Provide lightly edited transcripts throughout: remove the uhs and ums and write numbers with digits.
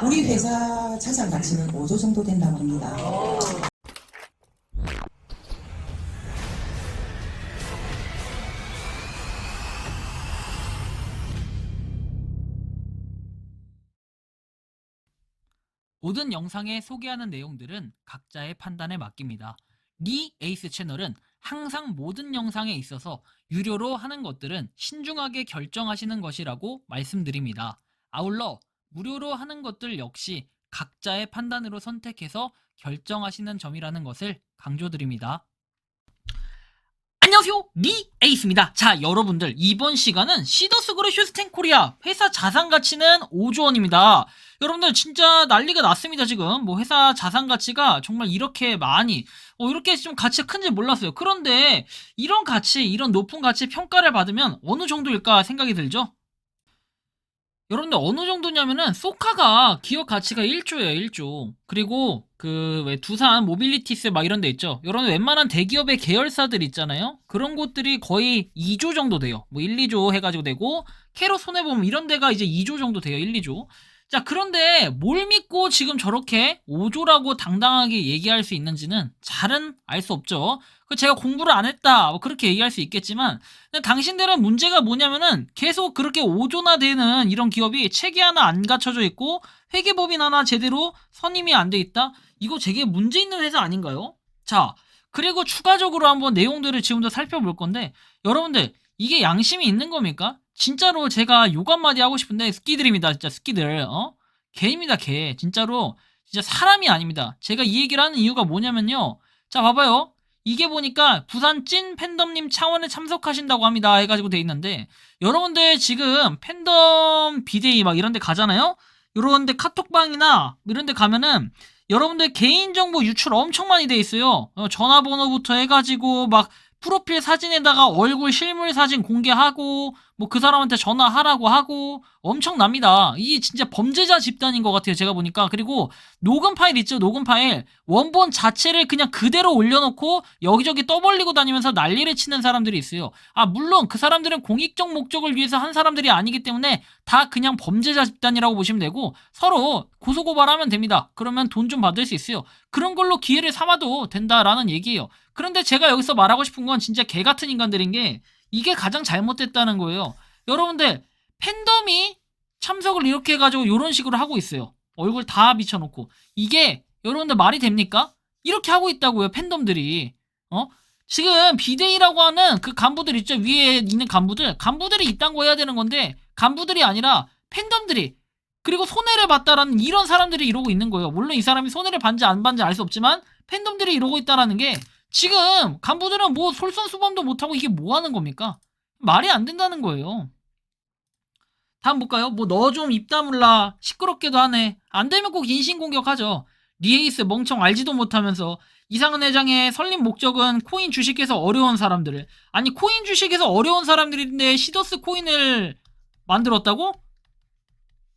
우리 회사 자산 가치는 5조 정도 된다고 합니다. 모든 영상에 소개하는 내용들은 각자의 판단에 맡깁니다. 리 에이스 채널은 항상 모든 영상에 있어서 유료로 하는 것들은 신중하게 결정하시는 것이라고 말씀드립니다. 아울러 무료로 하는 것들 역시 각자의 판단으로 선택해서 결정하시는 점이라는 것을 강조드립니다. 안녕하세요, 리 에이스입니다. 자, 여러분들, 이번 시간은 시더스그룹 휴스텐 코리아 회사 자산 가치는 5조 원입니다. 여러분들 진짜 난리가 났습니다. 지금 뭐 회사 자산 가치가 정말 이렇게 많이 이렇게 좀 가치가 큰지 몰랐어요. 그런데 이런 가치, 이런 높은 가치 평가를 받으면 어느 정도일까 생각이 들죠? 여러분들 어느 정도냐면은 소카가 기업 가치가 1조예요, 1조. 그리고 그 왜 두산 모빌리티스 막 이런 데 있죠. 여러분 웬만한 대기업의 계열사들 있잖아요. 그런 곳들이 거의 2조 정도 돼요. 뭐 1, 2조 해가지고 되고 캐로 손해보면 이런 데가 이제 2조 정도 돼요, 1, 2조. 자, 그런데 뭘 믿고 지금 저렇게 5조라고 당당하게 얘기할 수 있는지는 잘은 알 수 없죠. 제가 공부를 안 했다 뭐 그렇게 얘기할 수 있겠지만, 근데 당신들은 문제가 뭐냐면은 계속 그렇게 5조나 되는 이런 기업이 체계 하나 안 갖춰져 있고 회계법인 하나 제대로 선임이 안 돼 있다? 이거 되게 문제 있는 회사 아닌가요? 자, 그리고 추가적으로 한번 내용들을 지금도 살펴볼 건데, 여러분들 이게 양심이 있는 겁니까? 진짜로 제가 욕 한마디 하고 싶은데 스키들입니다. 진짜 스키들. 개입니다, 개. 진짜로 진짜 사람이 아닙니다. 제가 이 얘기를 하는 이유가 뭐냐면요. 자, 봐봐요. 이게 보니까 부산 찐 팬덤님 차원에 참석하신다고 합니다 해가지고 돼 있는데, 여러분들 지금 팬덤 비데이 막 이런 데 가잖아요? 이런 데 카톡방이나 이런 데 가면은 여러분들 개인정보 유출 엄청 많이 돼 있어요. 전화번호부터 해가지고 막 프로필 사진에다가 얼굴 실물 사진 공개하고 뭐 그 사람한테 전화하라고 하고 엄청납니다. 이게 진짜 범죄자 집단인 것 같아요, 제가 보니까. 그리고 녹음 파일 있죠, 녹음 파일. 원본 자체를 그냥 그대로 올려놓고 여기저기 떠벌리고 다니면서 난리를 치는 사람들이 있어요. 물론 그 사람들은 공익적 목적을 위해서 한 사람들이 아니기 때문에 다 그냥 범죄자 집단이라고 보시면 되고, 서로 고소고발하면 됩니다. 그러면 돈 좀 받을 수 있어요. 그런 걸로 기회를 삼아도 된다라는 얘기예요. 그런데 제가 여기서 말하고 싶은 건 진짜 개 같은 인간들인 게, 이게 가장 잘못됐다는 거예요. 여러분들 팬덤이 참석을 이렇게 해가지고 이런 식으로 하고 있어요. 얼굴 다 비춰놓고. 이게 여러분들 말이 됩니까? 이렇게 하고 있다고요, 팬덤들이. 지금 비데이라고 하는 그 간부들 있죠, 위에 있는 간부들이 이딴 거 해야 되는 건데, 간부들이 아니라 팬덤들이, 그리고 손해를 봤다라는 이런 사람들이 이러고 있는 거예요. 물론 이 사람이 손해를 봤는지 안 봤는지 알 수 없지만 팬덤들이 이러고 있다라는 게, 지금 간부들은 뭐 솔선수범도 못하고 이게 뭐 하는 겁니까? 말이 안 된다는 거예요. 다음 볼까요? 뭐 너 좀 입 다물라, 시끄럽게도 하네. 안 되면 꼭 인신공격하죠. 리에이스 멍청 알지도 못하면서. 이상은 회장의 설립 목적은 코인 주식에서 어려운 사람들을, 아니 코인 주식에서 어려운 사람들인데 시더스 코인을 만들었다고?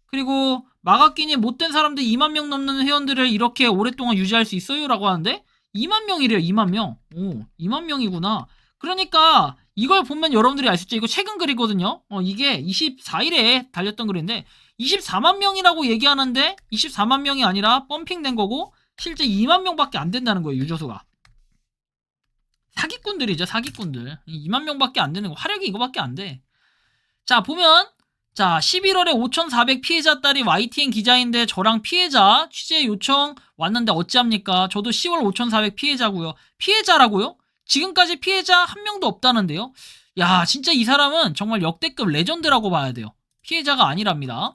그리고 마가끼니 못된 사람들 2만 명 넘는 회원들을 이렇게 오랫동안 유지할 수 있어요? 라고 하는데 2만 명이래요. 2만 명. 오, 2만 명이구나. 그러니까 이걸 보면 여러분들이 알 수 있죠. 이거 최근 글이거든요. 이게 24일에 달렸던 글인데 24만 명이라고 얘기하는데 24만 명이 아니라 펌핑된 거고 실제 2만 명밖에 안 된다는 거예요, 유저수가. 사기꾼들이죠, 사기꾼들. 2만 명밖에 안 되는 거. 화력이 이거밖에 안 돼. 자, 보면 자, 11월에 5,400 피해자 딸이 YTN 기자인데 저랑 피해자 취재 요청 왔는데 어찌합니까? 저도 10월 5,400 피해자고요. 피해자라고요? 지금까지 피해자 한 명도 없다는데요? 야, 진짜 이 사람은 정말 역대급 레전드라고 봐야 돼요. 피해자가 아니랍니다.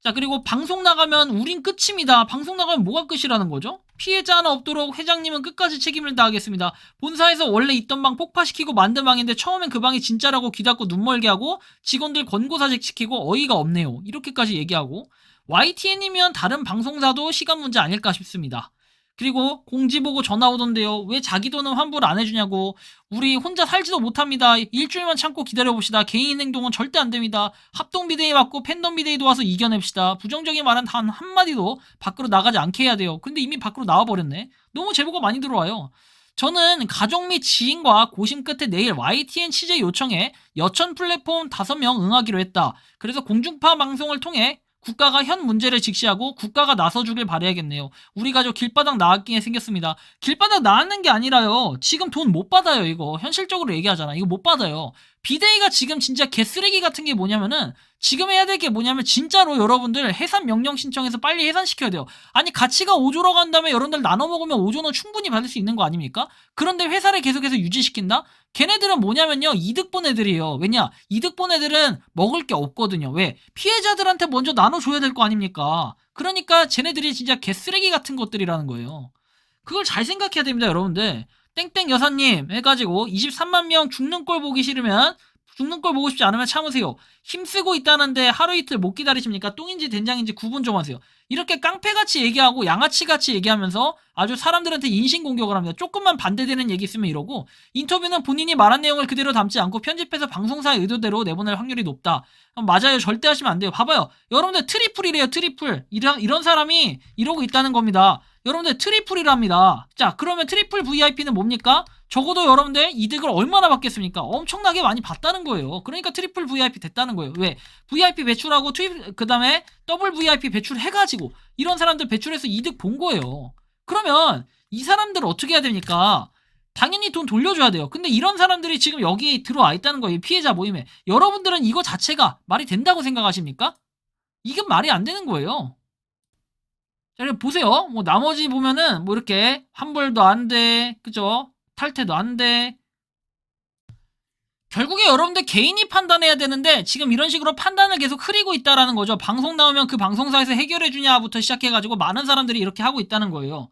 자, 그리고 방송 나가면 우린 끝입니다. 방송 나가면 뭐가 끝이라는 거죠? 피해자 하나 없도록 회장님은 끝까지 책임을 다하겠습니다. 본사에서 원래 있던 방 폭파시키고 만든 방인데 처음엔 그 방이 진짜라고 귀 닫고 눈 멀게 하고 직원들 권고사직 시키고 어이가 없네요. 이렇게까지 얘기하고, YTN이면 다른 방송사도 시간 문제 아닐까 싶습니다. 그리고 공지 보고 전화 오던데요. 왜 자기 돈은 환불 안 해주냐고. 우리 혼자 살지도 못합니다. 일주일만 참고 기다려봅시다. 개인 행동은 절대 안 됩니다. 합동 비대위 맞고 팬덤 비대위도 와서 이겨냅시다. 부정적인 말은 단 한마디도 밖으로 나가지 않게 해야 돼요. 근데 이미 밖으로 나와버렸네. 너무 제보가 많이 들어와요. 저는 가족 및 지인과 고심 끝에 내일 YTN 취재 요청에 여천 플랫폼 5명 응하기로 했다. 그래서 공중파 방송을 통해 국가가 현 문제를 직시하고 국가가 나서주길 바라야겠네요. 우리 가족 길바닥 나왔기에 생겼습니다. 길바닥 나왔는 게 아니라요. 지금 돈 못 받아요. 이거 현실적으로 얘기하잖아. 이거 못 받아요. 비대위가 지금 진짜 개쓰레기 같은 게 뭐냐면은 지금 해야 될 게 뭐냐면 진짜로 여러분들 해산 명령 신청해서 빨리 해산시켜야 돼요. 아니 가치가 5조로 간 다음에 여러분들 나눠 먹으면 5조는 충분히 받을 수 있는 거 아닙니까? 그런데 회사를 계속해서 유지시킨다? 걔네들은 뭐냐면요 이득 본 애들이에요. 왜냐 이득 본 애들은 먹을 게 없거든요. 왜? 피해자들한테 먼저 나눠줘야 될 거 아닙니까? 그러니까 쟤네들이 진짜 개쓰레기 같은 것들이라는 거예요. 그걸 잘 생각해야 됩니다 여러분들. 땡땡 여사님 해가지고 23만 명 죽는 꼴 보기 싫으면 죽는 꼴 보고 싶지 않으면 참으세요. 힘쓰고 있다는데 하루 이틀 못 기다리십니까? 똥인지 된장인지 구분 좀 하세요. 이렇게 깡패같이 얘기하고 양아치같이 얘기하면서 아주 사람들한테 인신공격을 합니다. 조금만 반대되는 얘기 있으면 이러고 인터뷰는 본인이 말한 내용을 그대로 담지 않고 편집해서 방송사의 의도대로 내보낼 확률이 높다. 맞아요. 절대 하시면 안 돼요. 봐봐요. 여러분들 트리플이래요. 트리플. 이런 사람이 이러고 있다는 겁니다. 여러분들 트리플이랍니다. 자 그러면 트리플 VIP는 뭡니까? 적어도 여러분들 이득을 얼마나 받겠습니까? 엄청나게 많이 받다는 거예요. 그러니까 트리플 VIP 됐다는 거예요. 왜? VIP 배출하고 그 다음에 더블 VIP 배출해가지고 이런 사람들 배출해서 이득 본 거예요. 그러면 이 사람들 어떻게 해야 됩니까? 당연히 돈 돌려줘야 돼요. 근데 이런 사람들이 지금 여기 들어와 있다는 거예요. 피해자 모임에. 여러분들은 이거 자체가 말이 된다고 생각하십니까? 이건 말이 안 되는 거예요. 자, 그리고 보세요. 뭐, 나머지 보면은, 뭐, 이렇게, 환불도 안 돼. 그죠? 탈퇴도 안 돼. 결국에 여러분들 개인이 판단해야 되는데, 지금 이런 식으로 판단을 계속 흐리고 있다라는 거죠. 방송 나오면 그 방송사에서 해결해주냐부터 시작해가지고, 많은 사람들이 이렇게 하고 있다는 거예요.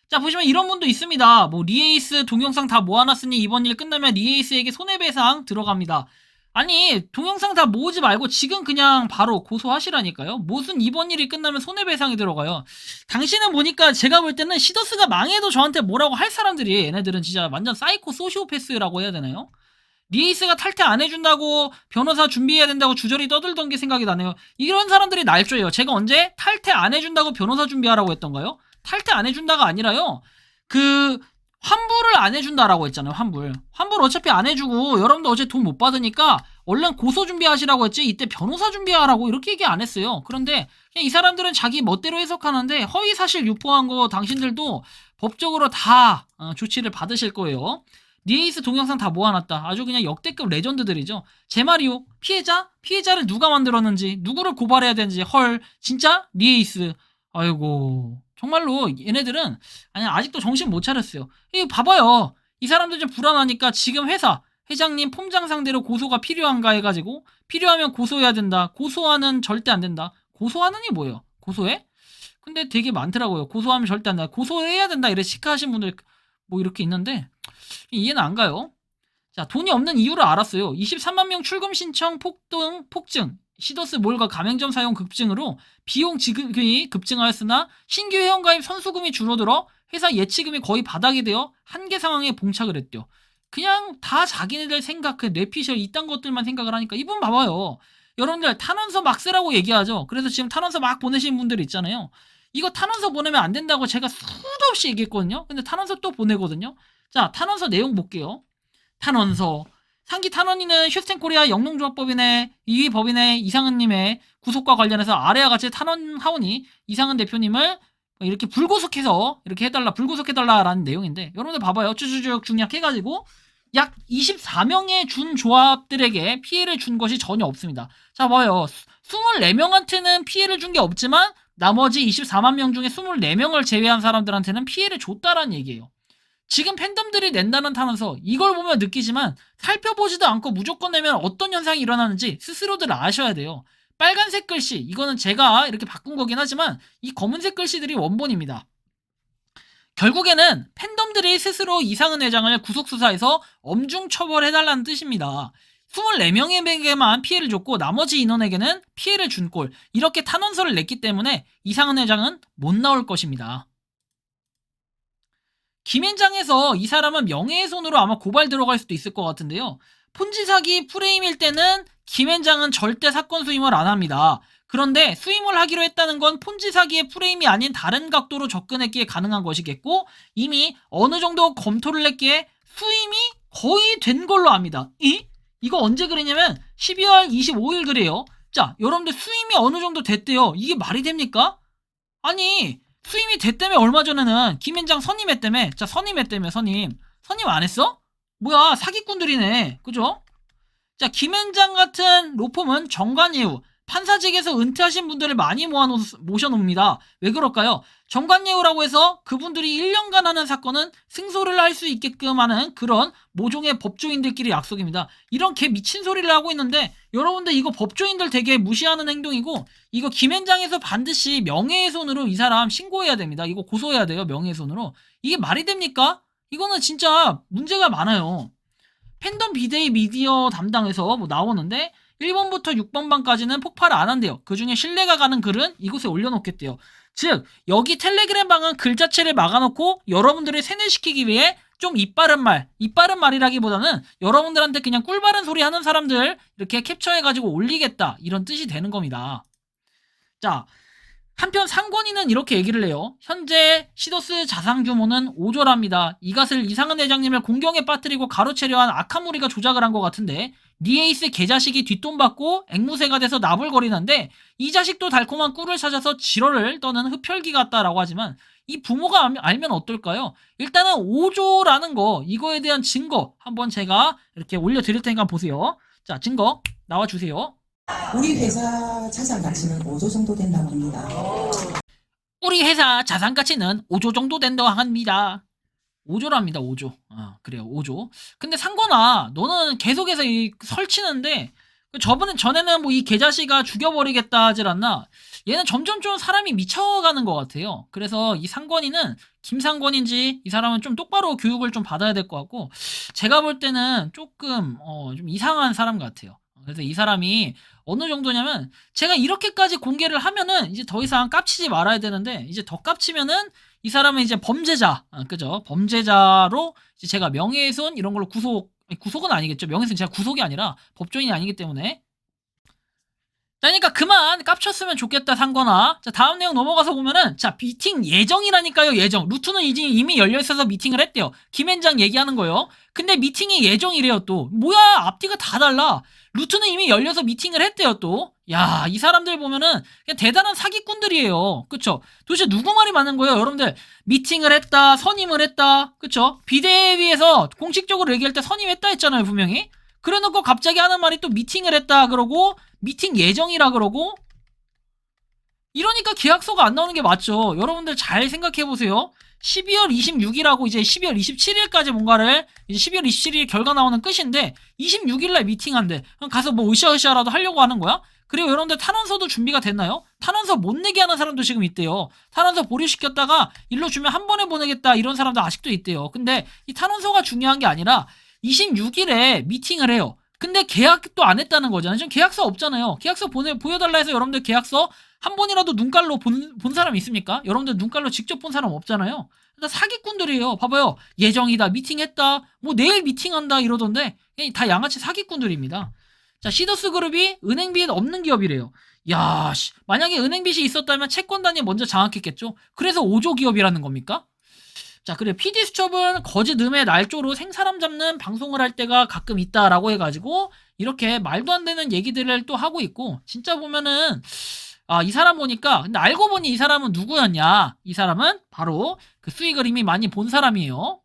자, 보시면 이런 분도 있습니다. 뭐, 리에이스 동영상 다 모아놨으니 이번 일 끝나면 리에이스에게 손해배상 들어갑니다. 아니 동영상 다 모으지 말고 지금 그냥 바로 고소하시라니까요. 무슨 이번 일이 끝나면 손해배상이 들어가요. 당신은 보니까 제가 볼 때는 시더스가 망해도 저한테 뭐라고 할 사람들이 얘네들은 진짜 완전 사이코 소시오패스라고 해야 되나요? 리에이스가 탈퇴 안 해준다고 변호사 준비해야 된다고 주저리 떠들던 게 생각이 나네요. 이런 사람들이 날조예요. 제가 언제 탈퇴 안 해준다고 변호사 준비하라고 했던가요? 탈퇴 안 해준다가 아니라요. 환불을 안 해준다라고 했잖아요. 환불 어차피 안 해주고 여러분들 어차피 돈 못 받으니까 얼른 고소 준비하시라고 했지 이때 변호사 준비하라고 이렇게 얘기 안 했어요. 그런데 그냥 이 사람들은 자기 멋대로 해석하는데 허위사실 유포한 거 당신들도 법적으로 다 조치를 받으실 거예요. 리에이스 동영상 다 모아놨다. 아주 그냥 역대급 레전드들이죠. 제 말이요. 피해자를 누가 만들었는지 누구를 고발해야 되는지 헐 진짜 리에이스 아이고 정말로 얘네들은 아직도 정신 못 차렸어요. 이거 봐봐요. 이 사람들 좀 불안하니까 지금 회장님 폼장 상대로 고소가 필요한가 해가지고 필요하면 고소해야 된다. 고소하는 절대 안 된다. 고소하는이 뭐예요? 고소해? 근데 되게 많더라고요. 고소하면 절대 안 된다. 고소해야 된다. 이래 시카하신 분들 뭐 이렇게 있는데 이해는 안 가요. 자 돈이 없는 이유를 알았어요. 23만 명 출금 신청 폭증 시더스 몰과 가맹점 사용 급증으로 비용 지급이 급증하였으나 신규 회원가입 선수금이 줄어들어 회사 예치금이 거의 바닥이 되어 한계 상황에 봉착을 했대요. 그냥 다 자기네들 생각, 뇌피셜 이딴 것들만 생각을 하니까 이분 봐봐요. 여러분들 탄원서 막 쓰라고 얘기하죠. 그래서 지금 탄원서 막 보내시는 분들 있잖아요. 이거 탄원서 보내면 안 된다고 제가 수도 없이 얘기했거든요. 근데 탄원서 또 보내거든요. 자 탄원서 내용 볼게요. 탄원서 상기 탄원인은 휴스텐코리아 영농조합법인의 이위 법인의 이상은님의 구속과 관련해서 아래와 같이 탄원하오니 이상은 대표님을 이렇게 불구속해서 이렇게 해달라 불구속해달라라는 내용인데 여러분들 봐봐요. 쭉쭉쭉 중약해가지고 약 24명의 준 조합들에게 피해를 준 것이 전혀 없습니다. 자 봐요. 24명한테는 피해를 준 게 없지만 나머지 24만 명 중에 24명을 제외한 사람들한테는 피해를 줬다라는 얘기예요. 지금 팬덤들이 낸다는 탄원서 이걸 보면 느끼지만 살펴보지도 않고 무조건 내면 어떤 현상이 일어나는지 스스로들 아셔야 돼요. 빨간색 글씨 이거는 제가 이렇게 바꾼 거긴 하지만 이 검은색 글씨들이 원본입니다. 결국에는 팬덤들이 스스로 이상은 회장을 구속수사해서 엄중 처벌해달라는 뜻입니다. 24명에게만 피해를 줬고 나머지 인원에게는 피해를 준 꼴 이렇게 탄원서를 냈기 때문에 이상은 회장은 못 나올 것입니다. 김앤장에서 이 사람은 명예훼손으로 아마 고발 들어갈 수도 있을 것 같은데요. 폰지 사기 프레임일 때는 김앤장은 절대 사건 수임을 안 합니다. 그런데 수임을 하기로 했다는 건 폰지 사기의 프레임이 아닌 다른 각도로 접근했기에 가능한 것이겠고 이미 어느 정도 검토를 했기에 수임이 거의 된 걸로 압니다. 이거 언제 그랬냐면 12월 25일 그래요. 자, 여러분들 수임이 어느 정도 됐대요. 이게 말이 됩니까? 아니, 수임이 됐다며 얼마 전에는 김앤장 선임했다며. 자, 선임했다며 선임 안 했어? 뭐야, 사기꾼들이네. 그죠? 자, 김앤장 같은 로펌은 정관예우, 판사직에서 은퇴하신 분들을 많이 모셔놉니다. 왜 그럴까요? 정관예우라고 해서 그분들이 1년간 하는 사건은 승소를 할 수 있게끔 하는 그런 모종의 법조인들끼리 약속입니다. 이런 개 미친 소리를 하고 있는데 여러분들 이거 법조인들 되게 무시하는 행동이고, 이거 김앤장에서 반드시 명예훼손으로 이 사람 신고해야 됩니다. 이거 고소해야 돼요. 명예훼손으로. 이게 말이 됩니까? 이거는 진짜 문제가 많아요. 팬덤 비데이 미디어 담당에서 뭐 나오는데 1번부터 6번방까지는 폭발을 안 한대요. 그 중에 신뢰가 가는 글은 이곳에 올려놓겠대요. 즉, 여기 텔레그램 방은 글 자체를 막아놓고 여러분들을 세뇌시키기 위해 좀 이빠른 말이라기보다는 여러분들한테 그냥 꿀바른 소리 하는 사람들 이렇게 캡처해가지고 올리겠다, 이런 뜻이 되는 겁니다. 자, 한편 상권인은 이렇게 얘기를 해요. 현재 시더스 자산 규모는 5조랍니다. 이것을 이상은 회장님을 공경에 빠뜨리고 가로채려 한 악한 무리가 조작을 한 것 같은데, 니에이스 개자식이 뒷돈 받고 앵무새가 돼서 나불거리는데 이 자식도 달콤한 꿀을 찾아서 지러를 떠는 흡혈귀 같다라고 하지만, 이 부모가 알면 어떨까요? 일단은 5조라는 거, 이거에 대한 증거 한번 제가 이렇게 올려드릴 테니까 보세요. 자, 증거 나와주세요. 우리 회사 자산 가치는 5조 정도 된다고 합니다. 우리 회사 자산 가치는 5조 정도 된다고 합니다. 5조랍니다, 5조. 그래요, 5조. 근데 상권아, 너는 계속해서 설치는데, 전에는 뭐 이 개자식아 죽여버리겠다 하질 않나? 얘는 점점 좀 사람이 미쳐가는 것 같아요. 그래서 이 상권이는 김상권인지 이 사람은 좀 똑바로 교육을 좀 받아야 될 것 같고, 제가 볼 때는 조금 좀 이상한 사람 같아요. 그래서 이 사람이 어느 정도냐면, 제가 이렇게까지 공개를 하면은 이제 더 이상 깝치지 말아야 되는데, 이제 더 깝치면은 이 사람은 이제 범죄자, 그죠? 범죄자로 이제 제가 명예훼손 이런 걸로 구속은 아니겠죠. 명예훼손 제가 구속이 아니라 법조인이 아니기 때문에. 그러니까 그만 깝쳤으면 좋겠다, 상거나. 자, 다음 내용 넘어가서 보면은, 자, 미팅 예정이라니까요, 예정. 루트는 이미 열려있어서 미팅을 했대요. 김앤장 얘기하는 거요. 근데 미팅이 예정이래요, 또. 뭐야, 앞뒤가 다 달라. 루트는 이미 열려서 미팅을 했대요, 또. 야, 이 사람들 보면은 그냥 대단한 사기꾼들이에요. 그쵸? 도대체 누구 말이 맞는 거예요, 여러분들? 미팅을 했다, 선임을 했다, 그쵸? 비대위에서 공식적으로 얘기할 때 선임했다 했잖아요, 분명히. 그래 놓고 갑자기 하는 말이 또 미팅을 했다 그러고, 미팅 예정이라 그러고, 이러니까 계약서가 안 나오는 게 맞죠. 여러분들 잘 생각해보세요. 12월 26일하고 이제 12월 27일까지 뭔가를, 이제 12월 27일 결과 나오는 끝인데 26일날 미팅한대. 그럼 가서 뭐 으쌰으쌰라도 하려고 하는 거야? 그리고 여러분들 탄원서도 준비가 됐나요? 탄원서 못 내게 하는 사람도 지금 있대요. 탄원서 보류시켰다가 일로 주면 한 번에 보내겠다, 이런 사람도 아직도 있대요. 근데 이 탄원서가 중요한 게 아니라 26일에 미팅을 해요. 근데 계약도 안 했다는 거잖아요. 지금 계약서 없잖아요. 계약서 보여달라 해서 여러분들 계약서 한 번이라도 눈깔로 본 사람 있습니까? 여러분들 눈깔로 직접 본 사람 없잖아요. 그러니까 사기꾼들이에요. 봐봐요. 예정이다, 미팅했다, 뭐 내일 미팅한다 이러던데 다 양아치 사기꾼들입니다. 자, 시더스 그룹이 은행빚 없는 기업이래요. 야, 만약에 은행빚이 있었다면 채권단이 먼저 장악했겠죠. 그래서 5조 기업이라는 겁니까? 자, 그래, PD수첩은 거짓 음의 날조로 생사람 잡는 방송을 할 때가 가끔 있다라고 해가지고 이렇게 말도 안 되는 얘기들을 또 하고 있고, 진짜 보면은 이 사람 보니까, 근데 알고 보니 이 사람은 누구였냐? 이 사람은 바로 그 수익을 이미 많이 본 사람이에요.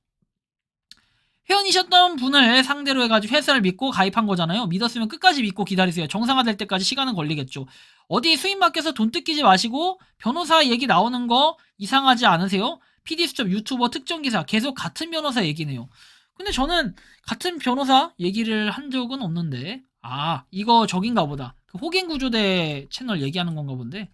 회원이셨던 분을 상대로 해가지고 회사를 믿고 가입한 거잖아요. 믿었으면 끝까지 믿고 기다리세요. 정상화될 때까지 시간은 걸리겠죠. 어디 수입 맡겨서 돈 뜯기지 마시고, 변호사 얘기 나오는 거 이상하지 않으세요? PD수첩 유튜버 특정 기사 계속 같은 변호사 얘기네요. 근데 저는 같은 변호사 얘기를 한 적은 없는데, 이거 저긴가 보다. 그 호갱구조대 채널 얘기하는 건가 본데.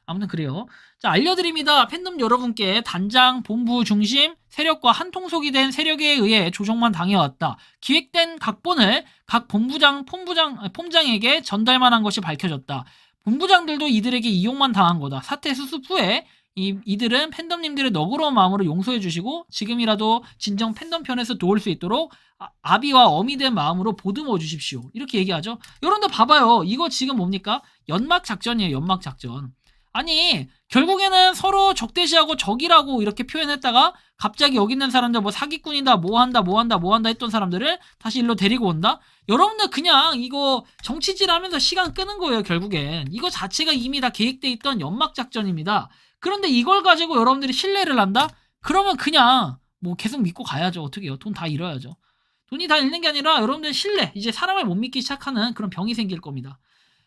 아무튼 그래요. 자, 알려드립니다. 팬덤 여러분께 단장, 본부 중심 세력과 한통속이 된 세력에 의해 조정만 당해왔다. 기획된 각본을 각 폼장에게 전달만 한 것이 밝혀졌다. 본부장들도 이들에게 이용만 당한 거다. 사태 수습 후에 이들은 팬덤님들의 너그러운 마음으로 용서해 주시고 지금이라도 진정 팬덤 편에서 도울 수 있도록 아비와 어미 된 마음으로 보듬어 주십시오. 이렇게 얘기하죠. 여러분들 봐봐요. 이거 지금 뭡니까? 연막 작전이에요. 연막 작전. 아니, 결국에는 서로 적대시하고 적이라고 이렇게 표현했다가 갑자기 여기 있는 사람들 뭐 사기꾼이다 뭐 한다 했던 사람들을 다시 일로 데리고 온다. 여러분들 그냥 이거 정치질 하면서 시간 끄는 거예요. 결국엔 이거 자체가 이미 다 계획돼 있던 연막작전입니다. 그런데 이걸 가지고 여러분들이 신뢰를 한다? 그러면 그냥 뭐 계속 믿고 가야죠. 어떻게 해요? 돈 다 잃어야죠. 돈이 다 잃는 게 아니라 여러분들 신뢰, 이제 사람을 못 믿기 시작하는 그런 병이 생길 겁니다.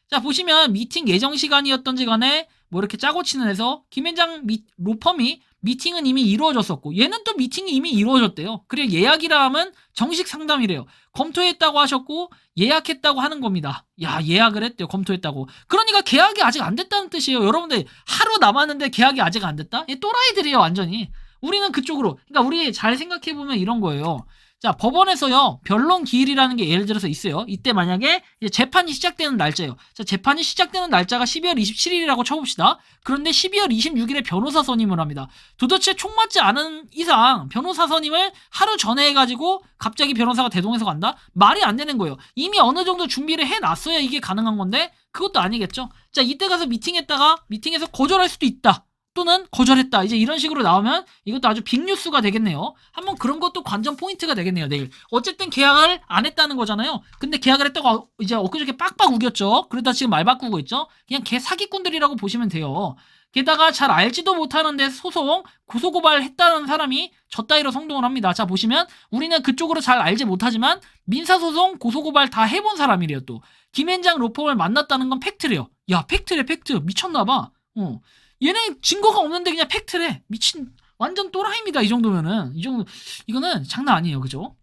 자, 보시면 미팅 예정 시간이었던지 간에 뭐 이렇게 짜고 치는 해서 김현장 로펌이 미팅은 이미 이루어졌었고 얘는 또 미팅이 이미 이루어졌대요. 그래 예약이라 하면 정식 상담이래요. 검토했다고 하셨고 예약했다고 하는 겁니다. 야, 예약을 했대요. 검토했다고. 그러니까 계약이 아직 안 됐다는 뜻이에요. 여러분들 하루 남았는데 계약이 아직 안 됐다? 얘 또라이들이에요. 완전히. 우리는 그쪽으로, 그러니까 우리 잘 생각해보면 이런 거예요. 자, 법원에서요, 변론 기일이라는 게 예를 들어서 있어요. 이때 만약에 이제 재판이 시작되는 날짜예요. 자, 재판이 시작되는 날짜가 12월 27일이라고 쳐봅시다. 그런데 12월 26일에 변호사 선임을 합니다. 도대체 총 맞지 않은 이상 변호사 선임을 하루 전에 해가지고 갑자기 변호사가 대동해서 간다? 말이 안 되는 거예요. 이미 어느 정도 준비를 해놨어야 이게 가능한 건데 그것도 아니겠죠. 자, 이때 가서 미팅했다가 미팅에서 거절할 수도 있다. 또는 거절했다. 이제 이런 식으로 나오면 이것도 아주 빅뉴스가 되겠네요. 한번 그런 것도 관전 포인트가 되겠네요. 내일. 어쨌든 계약을 안 했다는 거잖아요. 근데 계약을 했다고 이제 엊그저께 빡빡 우겼죠. 그러다 지금 말 바꾸고 있죠. 그냥 개 사기꾼들이라고 보시면 돼요. 게다가 잘 알지도 못하는데 소송, 고소고발 했다는 사람이 저 따위로 성동을 합니다. 자, 보시면 우리는 그쪽으로 잘 알지 못하지만 민사소송, 고소고발 다 해본 사람이래요. 또 김현장 로펌을 만났다는 건 팩트래요. 야, 팩트래 팩트. 미쳤나봐. 얘네 증거가 없는데 그냥 팩트래. 미친 완전 또라이입니다. 이 정도면은 이거는 장난 아니에요. 그죠?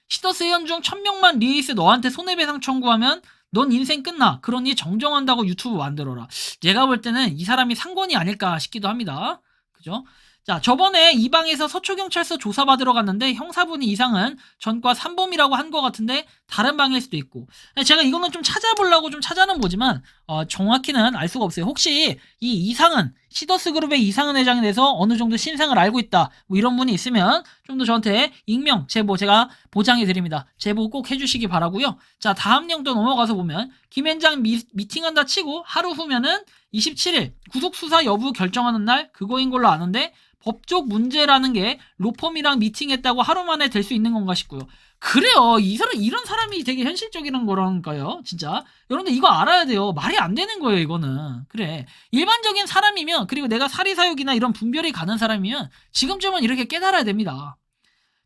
시더스 회원 중 1000명만 리에이스 너한테 손해배상 청구하면 넌 인생 끝나. 그러니 정정한다고 유튜브 만들어라. 제가 볼 때는 이 사람이 상권이 아닐까 싶기도 합니다. 그죠? 자, 저번에 이 방에서 서초경찰서 조사받으러 갔는데 형사분이 이상은 전과 3범이라고 한 것 같은데 다른 방일 수도 있고, 제가 이거는 좀 찾아보려고 좀 찾아는 보지만 정확히는 알 수가 없어요. 혹시 이 이상은 시더스 그룹의 이상은 회장에 대해서 어느 정도 신상을 알고 있다 뭐 이런 분이 있으면 좀 더 저한테 익명 제보 제가 보장해 드립니다. 제보 꼭 해주시기 바라고요. 자, 다음 내용도 넘어가서 보면 김현장 미팅한다 치고 하루 후면은 27일 구속수사 여부 결정하는 날 그거인 걸로 아는데 법적 문제라는 게 로펌이랑 미팅했다고 하루 만에 될 수 있는 건가 싶고요. 그래요. 이런 사람이 되게 현실적이란 거라니까요. 진짜. 여러분들 이거 알아야 돼요. 말이 안 되는 거예요, 이거는. 그래. 일반적인 사람이면, 그리고 내가 사리사욕이나 이런 분별이 가는 사람이면 지금쯤은 이렇게 깨달아야 됩니다.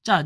자,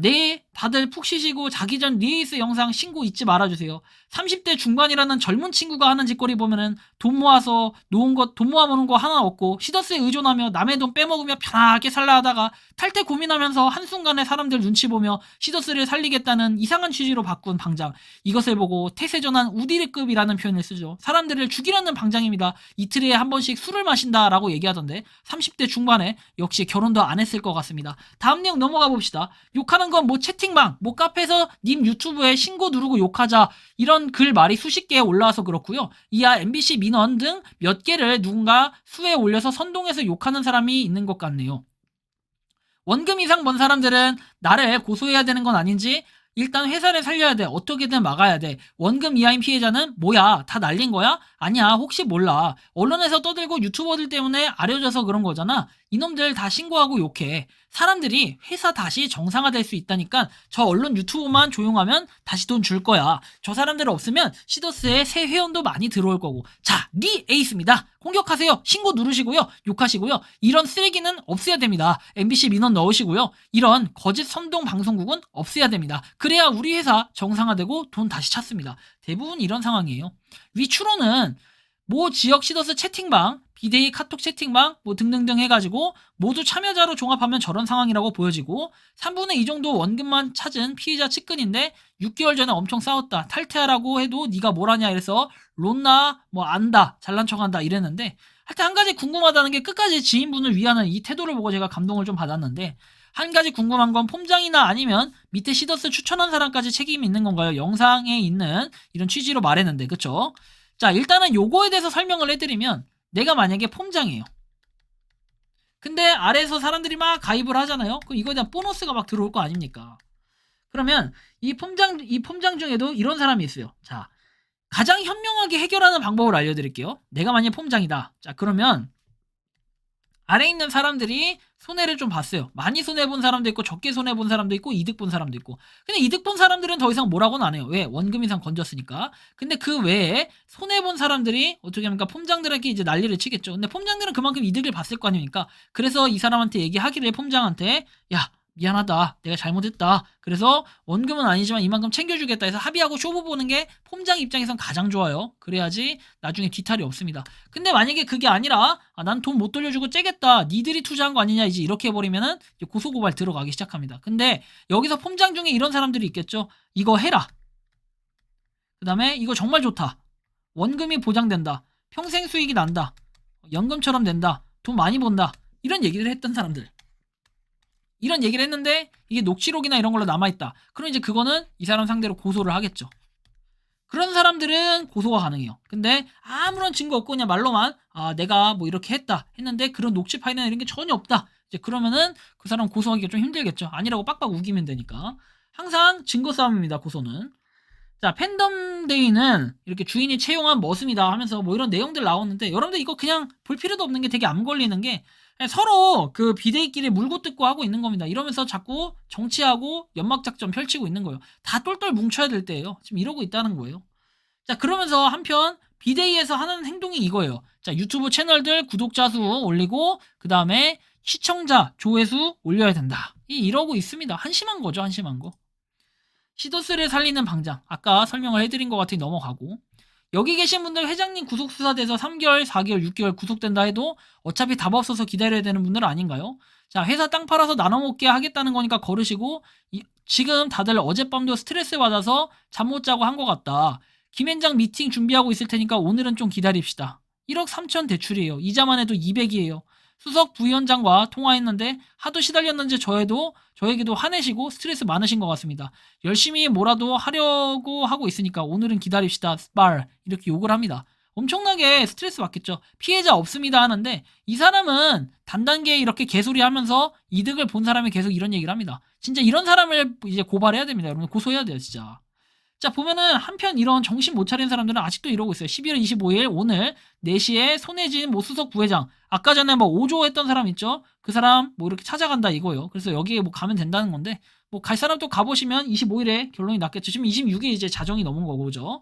다들 푹 쉬시고 자기 전 리에이스 영상 신고 잊지 말아주세요. 30대 중반이라는 젊은 친구가 하는 짓거리 보면은 돈 모아서 돈 모아보는 거 하나 없고 시더스에 의존하며 남의 돈 빼먹으며 편하게 살라 하다가 탈퇴 고민하면서 한순간에 사람들 눈치 보며 시더스를 살리겠다는 이상한 취지로 바꾼 방장. 이것을 보고 태세전환 우디르급이라는 표현을 쓰죠. 사람들을 죽이려는 방장입니다. 이틀에 한 번씩 술을 마신다라고 얘기하던데 30대 중반에 역시 결혼도 안 했을 것 같습니다. 다음 내용 넘어가 봅시다. 욕하는 건 뭐 채팅방, 뭐 카페에서 님 유튜브에 신고 누르고 욕하자 이런 글 말이 수십 개 올라와서 그렇고요. 이하 MBC 민원 등 몇 개를 누군가 수에 올려서 선동해서 욕하는 사람이 있는 것 같네요. 원금 이상 번 사람들은 나를 고소해야 되는 건 아닌지 일단 회사를 살려야 돼. 어떻게든 막아야 돼. 원금 이하인 피해자는 뭐야? 다 날린 거야? 아니야. 혹시 몰라. 언론에서 떠들고 유튜버들 때문에 아려져서 그런 거잖아. 이놈들 다 신고하고 욕해. 사람들이 회사 다시 정상화될 수 있다니까 저 언론 유튜브만 조용하면 다시 돈 줄 거야. 저 사람들 없으면 시더스에 새 회원도 많이 들어올 거고. 자, 리에이스입니다. 공격하세요. 신고 누르시고요. 욕하시고요. 이런 쓰레기는 없애야 됩니다. MBC 민원 넣으시고요. 이런 거짓 선동 방송국은 없애야 됩니다. 그래야 우리 회사 정상화되고 돈 다시 찾습니다. 대부분 이런 상황이에요. 위추로는 모 지역 시더스 채팅방, 비대위 카톡 채팅방 뭐 등등등 해가지고 모두 참여자로 종합하면 저런 상황이라고 보여지고 3분의 2 정도 원금만 찾은 피해자 측근인데 6개월 전에 엄청 싸웠다. 탈퇴하라고 해도 네가 뭘 하냐 이래서 론나 뭐 안다 잘난 척한다 이랬는데 하여튼 한 가지 궁금하다는 게 끝까지 지인분을 위하는 이 태도를 보고 제가 감동을 좀 받았는데 한 가지 궁금한 건 폼장이나 아니면 밑에 시더스 추천한 사람까지 책임이 있는 건가요? 영상에 있는 이런 취지로 말했는데 그쵸? 자, 일단은 요거에 대해서 설명을 해드리면 내가 만약에 폼장이에요. 근데 아래에서 사람들이 막 가입을 하잖아요. 그럼 이거에 대한 보너스가 막 들어올 거 아닙니까? 그러면 이 폼장 중에도 이런 사람이 있어요. 자, 가장 현명하게 해결하는 방법을 알려드릴게요. 내가 만약에 폼장이다. 자, 그러면 아래 있는 사람들이 손해를 좀 봤어요. 많이 손해본 사람도 있고 적게 손해본 사람도 있고 이득 본 사람도 있고. 근데 이득 본 사람들은 더 이상 뭐라고는 안 해요. 왜? 원금 이상 건졌으니까. 근데 그 외에 손해본 사람들이 어떻게 합니까? 폼장들에게 이제 난리를 치겠죠. 근데 폼장들은 그만큼 이득을 봤을 거 아닙니까? 그래서 이 사람한테 얘기하기를 폼장한테 야 미안하다. 내가 잘못했다. 그래서 원금은 아니지만 이만큼 챙겨주겠다 해서 합의하고 쇼부 보는 게 폼장 입장에선 가장 좋아요. 그래야지 나중에 뒤탈이 없습니다. 근데 만약에 그게 아니라 난 돈 못 돌려주고 째겠다. 니들이 투자한 거 아니냐 이제 이렇게 해버리면은 이제 고소고발 들어가기 시작합니다. 근데 여기서 폼장 중에 이런 사람들이 있겠죠. 이거 해라. 그 다음에 이거 정말 좋다. 원금이 보장된다. 평생 수익이 난다. 연금처럼 된다. 돈 많이 번다. 이런 얘기를 했던 사람들. 이런 얘기를 했는데 이게 녹취록이나 이런 걸로 남아있다. 그럼 이제 그거는 이 사람 상대로 고소를 하겠죠. 그런 사람들은 고소가 가능해요. 근데 아무런 증거 없고 그냥 말로만 내가 뭐 이렇게 했다 했는데 그런 녹취 파일이나 이런 게 전혀 없다. 이제 그러면은 그 사람 고소하기가 좀 힘들겠죠. 아니라고 빡빡 우기면 되니까. 항상 증거 싸움입니다. 고소는. 자, 팬덤데이는 이렇게 주인이 채용한 머슴이다 하면서 뭐 이런 내용들 나오는데 여러분들 이거 그냥 볼 필요도 없는 게 되게 암 걸리는 게 서로 그 비데이끼리 물고 뜯고 하고 있는 겁니다. 이러면서 자꾸 정치하고 연막작전 펼치고 있는 거예요. 다 똘똘 뭉쳐야 될 때예요. 지금 이러고 있다는 거예요. 자, 그러면서 한편 비데이에서 하는 행동이 이거예요. 자, 유튜브 채널들 구독자 수 올리고 그 다음에 시청자 조회수 올려야 된다. 이러고 있습니다. 한심한 거죠. 한심한 거. 시도스를 살리는 방장. 아까 설명을 해드린 것 같으니 넘어가고. 여기 계신 분들 회장님 구속수사돼서 3개월, 4개월, 6개월 구속된다 해도 어차피 답 없어서 기다려야 되는 분들 아닌가요? 자, 회사 땅 팔아서 나눠먹게 하겠다는 거니까 거르시고 지금 다들 어젯밤도 스트레스 받아서 잠 못 자고 한 것 같다. 김현장 미팅 준비하고 있을 테니까 오늘은 좀 기다립시다. 1억 3천 대출이에요. 이자만 해도 200이에요. 수석 부위원장과 통화했는데 하도 시달렸는지 저에게도 화내시고 스트레스 많으신 것 같습니다. 열심히 뭐라도 하려고 하고 있으니까 오늘은 기다립시다. 스발 이렇게 욕을 합니다. 엄청나게 스트레스 받겠죠. 피해자 없습니다 하는데 이 사람은 단단계 이렇게 개소리 하면서 이득을 본 사람이 계속 이런 얘기를 합니다. 진짜 이런 사람을 이제 고발해야 됩니다. 여러분 고소해야 돼요 진짜. 자, 보면은 한편 이런 정신 못 차린 사람들은 아직도 이러고 있어요. 11월 25일 오늘 4시에 손혜진 뭐 수석 부회장, 아까 전에 뭐 5조 했던 사람 있죠? 그 사람 뭐 이렇게 찾아간다 이거예요. 그래서 여기에 뭐 가면 된다는 건데 뭐 갈 사람 또 가보시면 25일에 결론이 났겠죠. 지금 26일 이제 자정이 넘은 거고 그죠?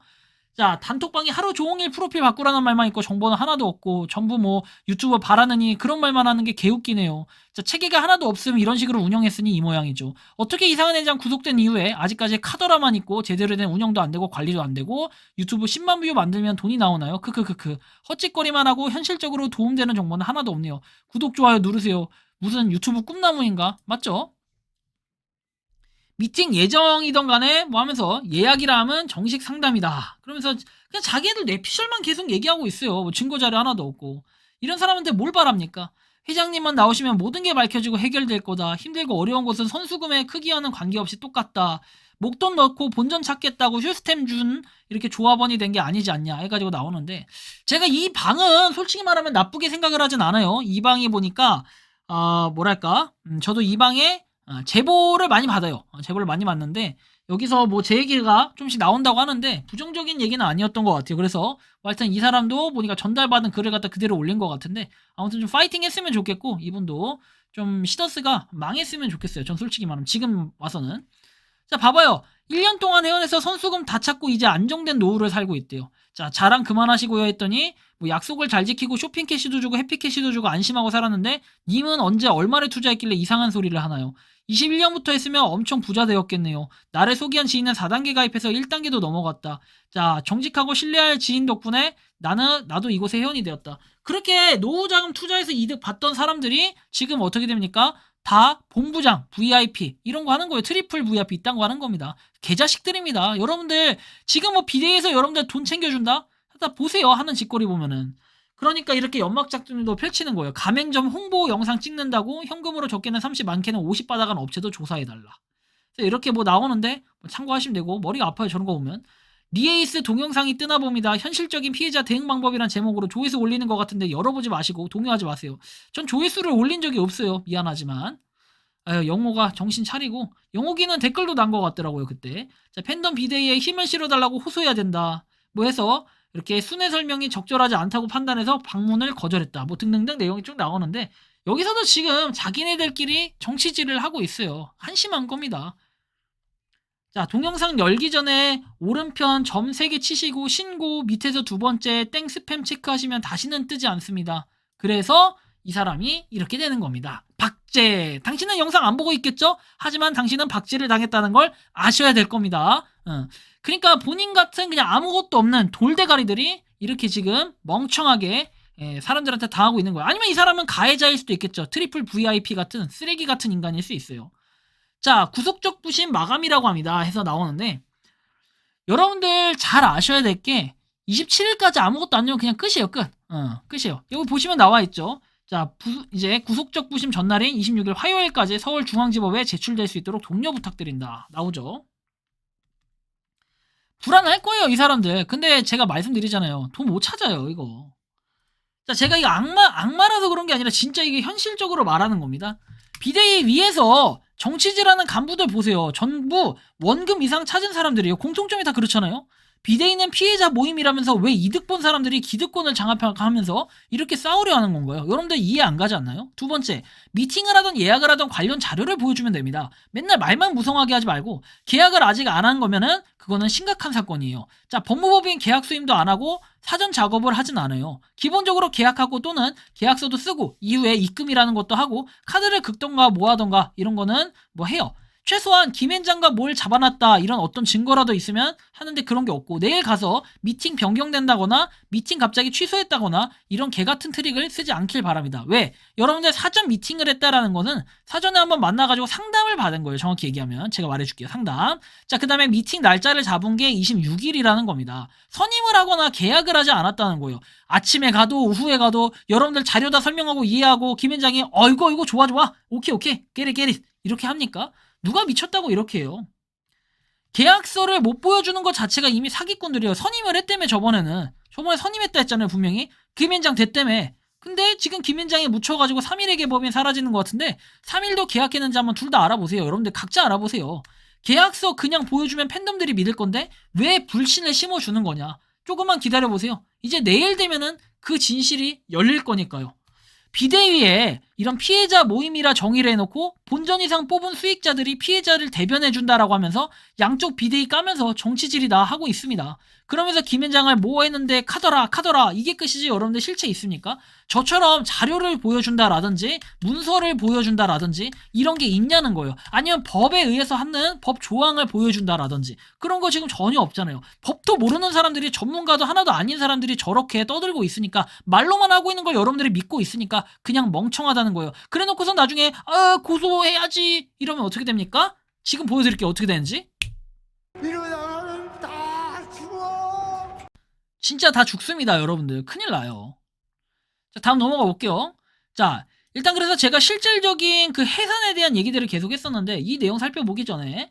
자, 단톡방이 하루 종일 프로필 바꾸라는 말만 있고 정보는 하나도 없고 전부 뭐 유튜버 바라느니 그런 말만 하는 게 개웃기네요. 자, 체계가 하나도 없으면 이런 식으로 운영했으니 이 모양이죠. 어떻게 이상한 회장 구속된 이후에 아직까지 카더라만 있고 제대로 된 운영도 안 되고 관리도 안 되고 유튜브 10만 뷰 만들면 돈이 나오나요? 크크크크. 헛짓거리만 하고 현실적으로 도움되는 정보는 하나도 없네요. 구독, 좋아요 누르세요. 무슨 유튜브 꿈나무인가? 맞죠? 미팅 예정이던 간에 뭐 하면서 예약이라 하면 정식 상담이다. 그러면서 그냥 자기들 내피셜만 계속 얘기하고 있어요. 뭐 증거자료 하나도 없고. 이런 사람한테 뭘 바랍니까? 회장님만 나오시면 모든 게 밝혀지고 해결될 거다. 힘들고 어려운 것은 선수금의 크기와는 관계없이 똑같다. 목돈 넣고 본전 찾겠다고 휴스템 준 이렇게 조합원이 된 게 아니지 않냐 해가지고 나오는데 제가 이 방은 솔직히 말하면 나쁘게 생각을 하진 않아요. 이 방에 보니까 뭐랄까 저도 이 방에 제보를 많이 받아요. 제보를 많이 받는데 여기서 뭐 제 얘기가 좀씩 나온다고 하는데 부정적인 얘기는 아니었던 것 같아요. 그래서 하여튼 이 사람도 보니까 전달받은 글을 갖다 그대로 올린 것 같은데 아무튼 좀 파이팅 했으면 좋겠고 이분도 좀 시더스가 망했으면 좋겠어요. 전 솔직히 말하면 지금 와서는. 자, 봐봐요. 1년 동안 회원에서 선수금 다 찾고 이제 안정된 노후를 살고 있대요. 자, 자랑 그만하시고요 했더니 뭐 약속을 잘 지키고 쇼핑 캐시도 주고 해피 캐시도 주고 안심하고 살았는데 님은 언제 얼마를 투자했길래 이상한 소리를 하나요? 21년부터 했으면 엄청 부자 되었겠네요. 나를 소개한 지인은 4단계 가입해서 1단계도 넘어갔다. 자, 정직하고 신뢰할 지인 덕분에 나도 이곳에 회원이 되었다. 그렇게 노후자금 투자해서 이득 봤던 사람들이 지금 어떻게 됩니까? 다 본부장, VIP 이런 거 하는 거예요. 트리플 VIP 이딴 거 하는 겁니다. 개자식들입니다. 여러분들 지금 뭐 비대위에서 여러분들 돈 챙겨준다? 다 보세요. 하는 짓거리 보면은. 그러니까 이렇게 연막작전도 펼치는 거예요. 가맹점 홍보 영상 찍는다고 현금으로 적게는 30, 많게는 50 받아간 업체도 조사해달라. 이렇게 뭐 나오는데 참고하시면 되고 머리가 아파요. 저런 거 보면. 리에이스 동영상이 뜨나 봅니다. 현실적인 피해자 대응 방법이란 제목으로 조회수 올리는 것 같은데 열어보지 마시고 동요하지 마세요. 전 조회수를 올린 적이 없어요. 미안하지만. 영호가 정신 차리고 영호기는 댓글도 난 것 같더라고요. 그때. 자, 팬덤 비대위에 힘을 실어달라고 호소해야 된다. 뭐 해서 이렇게 순회 설명이 적절하지 않다고 판단해서 방문을 거절했다. 뭐 등등등 내용이 쭉 나오는데 여기서도 지금 자기네들끼리 정치질을 하고 있어요. 한심한 겁니다. 자, 동영상 열기 전에 오른편 점 3개 치시고 신고 밑에서 두 번째 땡 스팸 체크하시면 다시는 뜨지 않습니다. 그래서 이 사람이 이렇게 되는 겁니다. 박제. 당신은 영상 안 보고 있겠죠? 하지만 당신은 박제를 당했다는 걸 아셔야 될 겁니다. 그러니까 본인 같은 그냥 아무것도 없는 돌대가리들이 이렇게 지금 멍청하게 사람들한테 당하고 있는 거예요. 아니면 이 사람은 가해자일 수도 있겠죠. 트리플 VIP 같은 쓰레기 같은 인간일 수 있어요. 자, 구속적 부심 마감이라고 합니다. 해서 나오는데 여러분들 잘 아셔야 될 게 27일까지 아무것도 안 내면 그냥 끝이에요. 끝. 끝이에요. 여기 보시면 나와 있죠. 자, 이제 구속적 부심 전날인 26일 화요일까지 서울중앙지법에 제출될 수 있도록 독려 부탁드린다. 나오죠. 불안할 거예요, 이 사람들. 근데 제가 말씀드리잖아요. 돈 못 찾아요, 이거. 자, 제가 이거 악마라서 그런 게 아니라 진짜 이게 현실적으로 말하는 겁니다. 비대위 위에서 정치질하는 간부들 보세요. 전부 원금 이상 찾은 사람들이에요. 공통점이 다 그렇잖아요. 비대위는 피해자 모임이라면서 왜 이득 본 사람들이 기득권을 장악하면서 이렇게 싸우려 하는 건가요? 여러분들 이해 안 가지 않나요? 두 번째, 미팅을 하던 예약을 하던 관련 자료를 보여주면 됩니다. 맨날 말만 무성하게 하지 말고 계약을 아직 안 한 거면은 그거는 심각한 사건이에요. 자, 법무법인 계약 수임도 안 하고 사전 작업을 하진 않아요. 기본적으로 계약하고 또는 계약서도 쓰고 이후에 입금이라는 것도 하고 카드를 긁던가 뭐 하던가 이런 거는 뭐 해요. 최소한 김앤장과 뭘 잡아놨다 이런 어떤 증거라도 있으면 하는데 그런 게 없고 내일 가서 미팅 변경된다거나 미팅 갑자기 취소했다거나 이런 개같은 트릭을 쓰지 않길 바랍니다. 왜? 여러분들 사전 미팅을 했다라는 거는 사전에 한번 만나가지고 상담을 받은 거예요. 정확히 얘기하면 제가 말해줄게요. 상담. 자, 그 다음에 미팅 날짜를 잡은 게 26일이라는 겁니다. 선임을 하거나 계약을 하지 않았다는 거예요. 아침에 가도 오후에 가도 여러분들 자료 다 설명하고 이해하고 김앤장이 이거 좋아 오케이 깨릿 이렇게 합니까? 누가 미쳤다고 이렇게 해요. 계약서를 못 보여주는 것 자체가 이미 사기꾼들이에요. 선임을 했다며 저번에 선임했다 했잖아요. 분명히 김앤장 됐다며. 근데 지금 김앤장이 묻혀가지고 3일의 개법인 사라지는 것 같은데 3일도 계약했는지 한번 둘 다 알아보세요. 여러분들 각자 알아보세요. 계약서 그냥 보여주면 팬덤들이 믿을 건데 왜 불신을 심어주는 거냐. 조금만 기다려보세요. 이제 내일 되면은 그 진실이 열릴 거니까요. 비대위에 이런 피해자 모임이라 정의를 해놓고 본전 이상 뽑은 수익자들이 피해자를 대변해준다라고 하면서 양쪽 비대위 까면서 정치질이다 하고 있습니다. 그러면서 김앤장을 뭐 했는데 카더라 이게 끝이지. 여러분들 실체 있습니까? 저처럼 자료를 보여준다라든지 문서를 보여준다라든지 이런 게 있냐는 거예요. 아니면 법에 의해서 하는 법 조항을 보여준다라든지 그런 거 지금 전혀 없잖아요. 법도 모르는 사람들이 전문가도 하나도 아닌 사람들이 저렇게 떠들고 있으니까 말로만 하고 있는 걸 여러분들이 믿고 있으니까 그냥 멍청하다는 거예요. 그래놓고서 나중에 고소해야지 이러면 어떻게 됩니까? 지금 보여드릴게요. 어떻게 되는지. 이러다가는 다 죽어. 진짜 다 죽습니다. 여러분들 큰일 나요. 자, 다음 넘어가 볼게요. 자, 일단 그래서 제가 실질적인 그 해산에 대한 얘기들을 계속 했었는데 이 내용 살펴보기 전에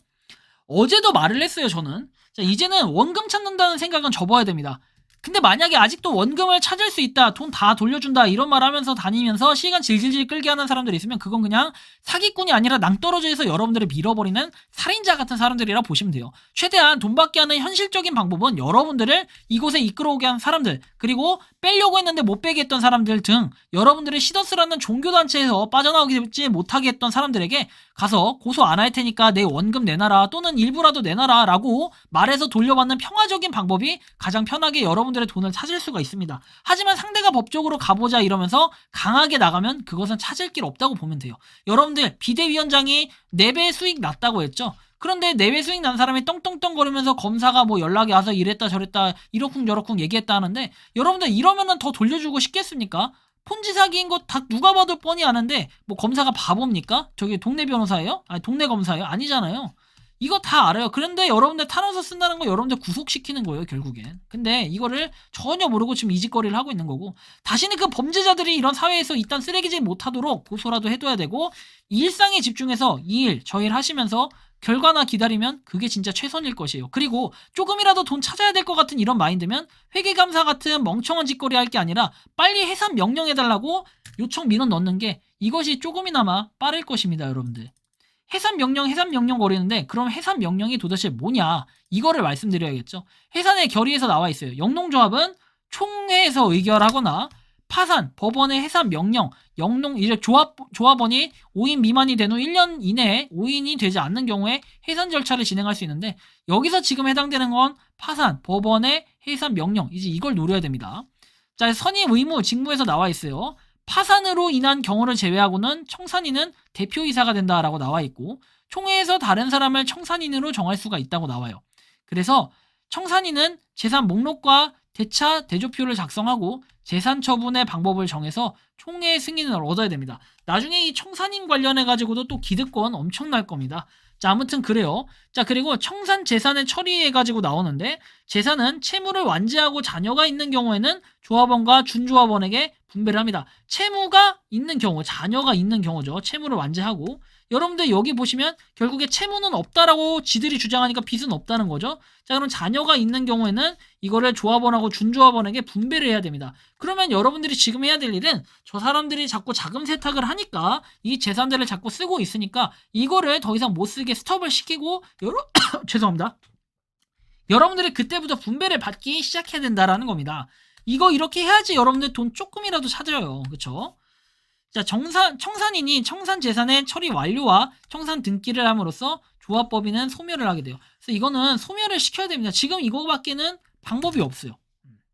어제도 말을 했어요. 저는 자, 이제는 원금 찾는다는 생각은 접어야 됩니다. 근데 만약에 아직도 원금을 찾을 수 있다, 돈 다 돌려준다 이런 말 하면서 다니면서 시간 질질질 끌게 하는 사람들이 있으면 그건 그냥 사기꾼이 아니라 낭떠러지에서 여러분들을 밀어버리는 살인자 같은 사람들이라 보시면 돼요. 최대한 돈 받게 하는 현실적인 방법은 여러분들을 이곳에 이끌어오게 한 사람들, 그리고 빼려고 했는데 못 빼게 했던 사람들 등 여러분들의 시더스라는 종교단체에서 빠져나오지 못하게 했던 사람들에게 가서 고소 안 할 테니까 내 원금 내놔라 또는 일부라도 내놔라 라고 말해서 돌려받는 평화적인 방법이 가장 편하게 여러분들의 돈을 찾을 수가 있습니다. 하지만 상대가 법적으로 가보자 이러면서 강하게 나가면 그것은 찾을 길 없다고 보면 돼요. 여러분들 비대위원장이 4배 수익 났다고 했죠. 그런데 4배 수익 난 사람이 떵떵떵거리면서 검사가 뭐 연락이 와서 이랬다 저랬다 이러쿵저러쿵 얘기했다 하는데 여러분들 이러면은 더 돌려주고 싶겠습니까? 폰지 사기인 거 다 누가 봐도 뻔히 아는데 뭐 검사가 바보입니까? 저기 동네 변호사예요? 아니 동네 검사예요? 아니잖아요. 이거 다 알아요. 그런데 여러분들 탄원서 쓴다는 거 여러분들 구속시키는 거예요, 결국엔. 근데 이거를 전혀 모르고 지금 이 짓거리를 하고 있는 거고 다시는 그 범죄자들이 이런 사회에서 이딴 쓰레기질 못하도록 고소라도 해둬야 되고 일상에 집중해서 이 일 저 일 하시면서 결과나 기다리면 그게 진짜 최선일 것이에요. 그리고 조금이라도 돈 찾아야 될 것 같은 이런 마인드면 회계감사 같은 멍청한 짓거리 할 게 아니라 빨리 해산 명령해달라고 요청 민원 넣는 게 이것이 조금이나마 빠를 것입니다. 여러분들. 해산 명령 거리는데 그럼 해산 명령이 도대체 뭐냐 이거를 말씀드려야겠죠. 해산의 결의에서 나와 있어요. 영농조합은 총회에서 의결하거나 파산, 법원의 해산 명령, 영농, 이제 조합원이 5인 미만이 된 후 1년 이내에 5인이 되지 않는 경우에 해산 절차를 진행할 수 있는데, 여기서 지금 해당되는 건 파산, 법원의 해산 명령, 이제 이걸 노려야 됩니다. 자, 선임 의무, 직무에서 나와 있어요. 파산으로 인한 경우를 제외하고는 청산인은 대표이사가 된다라고 나와 있고, 총회에서 다른 사람을 청산인으로 정할 수가 있다고 나와요. 그래서 청산인은 재산 목록과 대차 대조표를 작성하고 재산 처분의 방법을 정해서 총회의 승인을 얻어야 됩니다. 나중에 이 청산인 관련해 가지고도 또 기득권 엄청날 겁니다. 자, 아무튼 그래요. 자, 그리고 청산 재산을 처리해 가지고 나오는데, 재산은 채무를 완제하고 자녀가 있는 경우에는 조합원과 준조합원에게 분배를 합니다. 채무가 있는 경우, 자녀가 있는 경우죠. 채무를 완제하고. 여러분들 여기 보시면 결국에 채무는 없다라고 지들이 주장하니까 빚은 없다는 거죠. 자, 그럼 자녀가 있는 경우에는 이거를 조합원하고 준조합원에게 분배를 해야 됩니다. 그러면 여러분들이 지금 해야 될 일은, 저 사람들이 자꾸 자금 세탁을 하니까 이 재산들을 자꾸 쓰고 있으니까 이거를 더 이상 못 쓰게 스톱을 시키고 죄송합니다. 여러분들이 그때부터 분배를 받기 시작해야 된다라는 겁니다. 이거 이렇게 해야지 여러분들 돈 조금이라도 찾아요. 그쵸? 자, 청산인이 청산 재산의 처리 완료와 청산 등기를 함으로써 조합법인은 소멸을 하게 돼요. 그래서 이거는 소멸을 시켜야 됩니다. 지금 이거밖에는 방법이 없어요.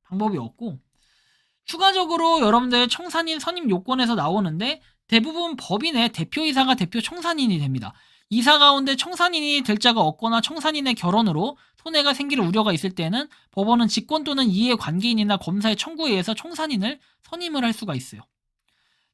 방법이 없고, 추가적으로 여러분들 청산인 선임 요건에서 나오는데, 대부분 법인의 대표이사가 대표 청산인이 됩니다. 이사 가운데 청산인이 될 자가 없거나 청산인의 결혼으로 손해가 생길 우려가 있을 때는 법원은 직권 또는 이해관계인이나 검사의 청구에 의해서 청산인을 선임을 할 수가 있어요.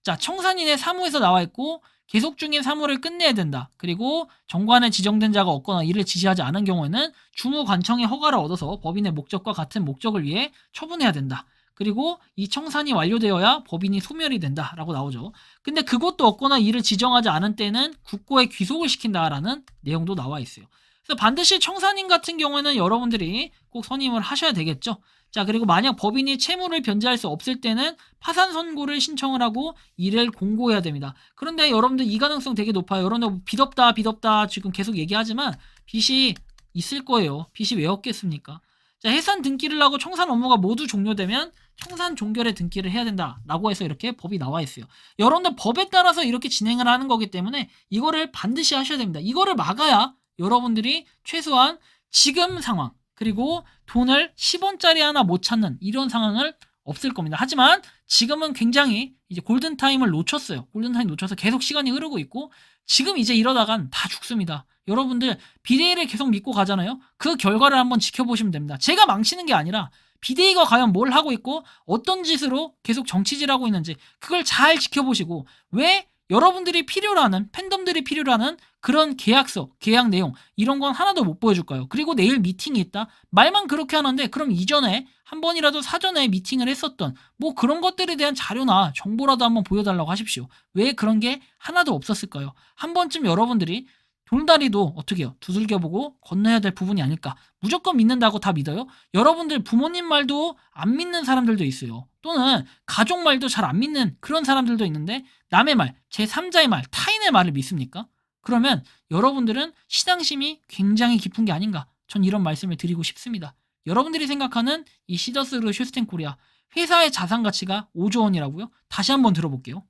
자, 청산인의 사무에서 나와 있고, 계속 중인 사무를 끝내야 된다. 그리고 정관에 지정된 자가 없거나 이를 지시하지 않은 경우에는 주무관청의 허가를 얻어서 법인의 목적과 같은 목적을 위해 처분해야 된다. 그리고 이 청산이 완료되어야 법인이 소멸이 된다라고 나오죠. 근데 그것도 없거나 이를 지정하지 않은 때는 국고에 귀속을 시킨다라는 내용도 나와 있어요. 그래서 반드시 청산인 같은 경우에는 여러분들이 꼭 선임을 하셔야 되겠죠. 자, 그리고 만약 법인이 채무를 변제할 수 없을 때는 파산 선고를 신청을 하고 이를 공고해야 됩니다. 그런데 여러분들 이 가능성 되게 높아요. 여러분들 빚 없다 지금 계속 얘기하지만 빚이 있을 거예요. 빚이 왜 없겠습니까? 자, 해산 등기를 하고 청산 업무가 모두 종료되면 청산 종결의 등기를 해야 된다라고 해서 이렇게 법이 나와 있어요. 여러분들 법에 따라서 이렇게 진행을 하는 거기 때문에 이거를 반드시 하셔야 됩니다. 이거를 막아야 여러분들이 최소한 지금 상황, 그리고 돈을 10원짜리 하나 못 찾는 이런 상황을 없을 겁니다. 하지만 지금은 굉장히 이제 골든타임을 놓쳤어요. 골든타임 놓쳐서 계속 시간이 흐르고 있고, 지금 이제 이러다간 다 죽습니다. 여러분들 비대위를 계속 믿고 가잖아요. 그 결과를 한번 지켜보시면 됩니다. 제가 망치는 게 아니라 비대위가 과연 뭘 하고 있고 어떤 짓으로 계속 정치질하고 있는지 그걸 잘 지켜보시고, 왜 여러분들이 필요로 하는, 팬덤들이 필요로 하는 그런 계약서, 계약 내용 이런 건 하나도 못 보여줄까요? 그리고 내일 미팅이 있다? 말만 그렇게 하는데 그럼 이전에 한 번이라도 사전에 미팅을 했었던 뭐 그런 것들에 대한 자료나 정보라도 한번 보여달라고 하십시오. 왜 그런 게 하나도 없었을까요? 한 번쯤 여러분들이 돌다리도 어떻게 해요? 두들겨보고 건너야 될 부분이 아닐까? 무조건 믿는다고 다 믿어요? 여러분들 부모님 말도 안 믿는 사람들도 있어요. 또는 가족 말도 잘 안 믿는 그런 사람들도 있는데, 남의 말, 제3자의 말, 타인의 말을 믿습니까? 그러면 여러분들은 신앙심이 굉장히 깊은 게 아닌가? 전 이런 말씀을 드리고 싶습니다. 여러분들이 생각하는 이 시더스그룹 슈스텐코리아 회사의 자산 가치가 5조 원이라고요? 다시 한번 들어볼게요.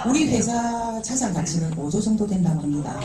우리 회사 자산 가치는 5조 정도 된다고 합니다.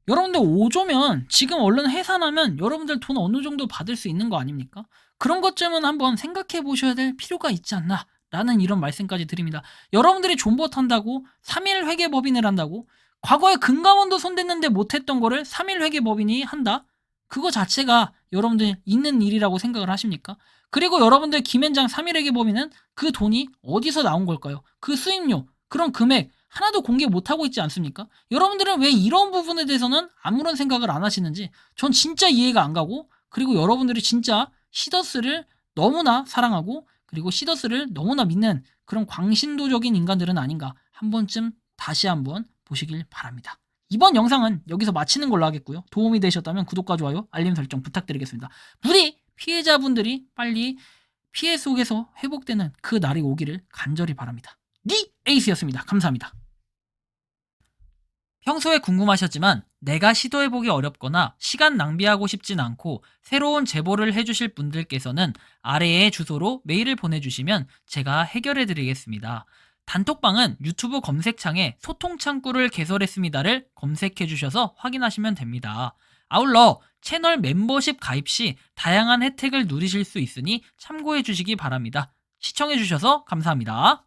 여러분들 5조면 지금 얼른 해산하면 여러분들 돈 어느 정도 받을 수 있는 거 아닙니까? 그런 것쯤은 한번 생각해 보셔야 될 필요가 있지 않나 라는 이런 말씀까지 드립니다. 여러분들이 존버트 한다고 3일 회계법인을 한다고, 과거에 금감원도 손댔는데 못했던 거를 3일 회계법인이 한다? 그거 자체가 여러분들 있는 일이라고 생각을 하십니까? 그리고 여러분들 김앤장 3일 회계법인은 그 돈이 어디서 나온 걸까요? 그 수입료, 그런 금액 하나도 공개 못하고 있지 않습니까? 여러분들은 왜 이런 부분에 대해서는 아무런 생각을 안 하시는지 전 진짜 이해가 안 가고, 그리고 여러분들이 진짜 시더스를 너무나 사랑하고 그리고 시더스를 너무나 믿는 그런 광신도적인 인간들은 아닌가, 한 번쯤 다시 한번 보시길 바랍니다. 이번 영상은 여기서 마치는 걸로 하겠고요. 도움이 되셨다면 구독과 좋아요, 알림 설정 부탁드리겠습니다. 부디 피해자분들이 빨리 피해 속에서 회복되는 그 날이 오기를 간절히 바랍니다. 니 에이스였습니다. 감사합니다. 평소에 궁금하셨지만 내가 시도해보기 어렵거나 시간 낭비하고 싶진 않고 새로운 제보를 해주실 분들께서는 아래의 주소로 메일을 보내주시면 제가 해결해드리겠습니다. 단톡방은 유튜브 검색창에 소통창구를 개설했습니다를 검색해주셔서 확인하시면 됩니다. 아울러 채널 멤버십 가입 시 다양한 혜택을 누리실 수 있으니 참고해주시기 바랍니다. 시청해주셔서 감사합니다.